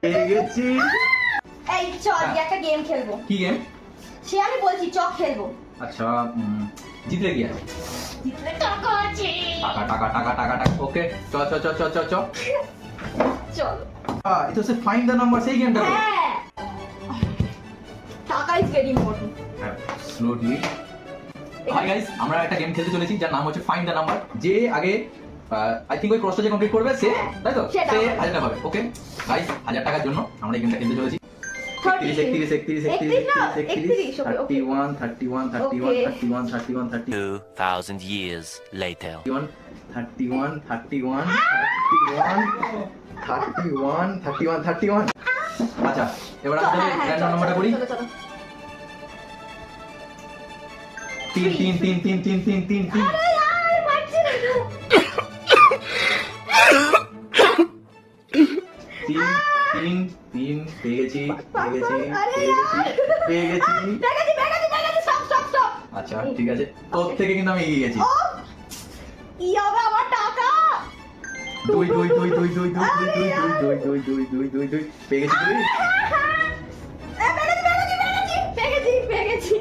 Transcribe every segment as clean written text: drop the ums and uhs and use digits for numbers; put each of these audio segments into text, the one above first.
পেয়ে গেছি। এই চল একটা গেম খেলবো। কি গেম? সে আমি বলছি চক খেলবো। আচ্ছা জিতলে কি আছে? জিতলে টাকা আছে। টাকা টাকা টাকা টাকা টাকা। ওকে চল চল চল চল চল চল চল। এটা হচ্ছে ফাইন্ড দ্য নাম্বার, সেই গেমটা। হ্যাঁ টাকা ইজ ভেরি ইম্পর্টেন্ট। হ্যাঁ স্লোলি। হাই গাইস, আমরা একটা গেম খেলতে চলেছি যার নাম হচ্ছে ফাইন্ড দ্য নাম্বার। যে আগে আই থিংক ওই ক্রসটা যে কমপ্লিট করবে সে, তাই তো, সে 1000 টাকা পাবে। ওকে গাইস, 1000 টাকার জন্য আমরা এই গেমটা খেলতে চলেছি। 31 31 31 31 31 31 31 31 31 2000 years later 31 31 31 31 31। আচ্ছা এবার আমরা র্যান্ডম নাম্বারটা করি। 3 3 3 3 3 3 3 3। আরে यार পারছি না। 3 3 পেয়ে গেছি পেয়ে গেছি। স্টপ। আচ্ছা ঠিক আছে, তোর থেকে কিন্তু আমি এগিয়ে গেছি। কি হবে আমার টাকা? 2 2 2 2 2 2 2 2 2 2 2 পেয়ে গেছি তুই। পেয়ে গেছি।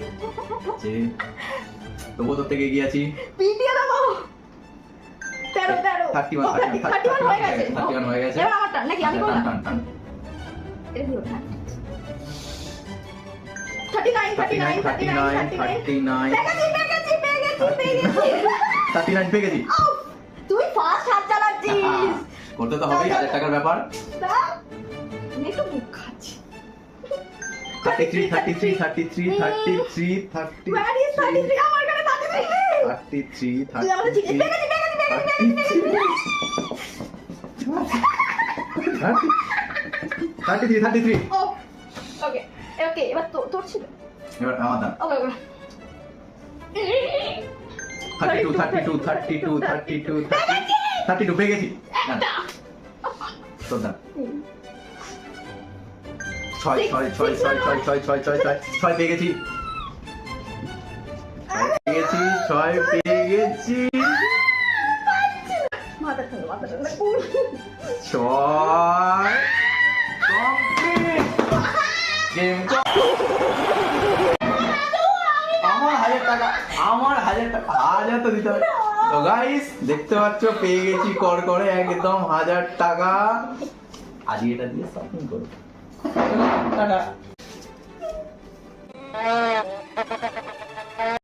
তবুও তোর থেকে এগিয়ে আছি। পিটিয়ে দেবো। 31 হয়ে গেছে। 31 হয়ে গেছে। এবার আমার টার্ন নাকি আমি বললাম? টান। এটা কি ওঠা? 39 পেয়ে গেছি। তুই ফার্স্ট হাত চালাচ্ছিস। করতে তো হবেই, 1000 টাকার ব্যাপার। আমি একটু মুখ খাচ্ছি। 33 33 33 33 33 Where is 33? আমার কাছে 33 33 তুই আমাকে জিজ্ঞেস পেয়ে গেছি। 33 ওকে এবার তোর ছিল। এবার আমার দাম। ওকে 32 32 32 32 32 পেয়ে গেছি। তোর দাম। 6 পেয়ে গেছি। 6 পেয়ে গেছি। 6 কমপ্লিট। গেম আমার 1000 টাকা 1000 তো দিতে হবে। তো গাইস দেখতে পাচ্ছ পেয়ে গেছি করে একদম 1000 টাকা। আজকে এটা দিয়ে শপিং করব। টাটা।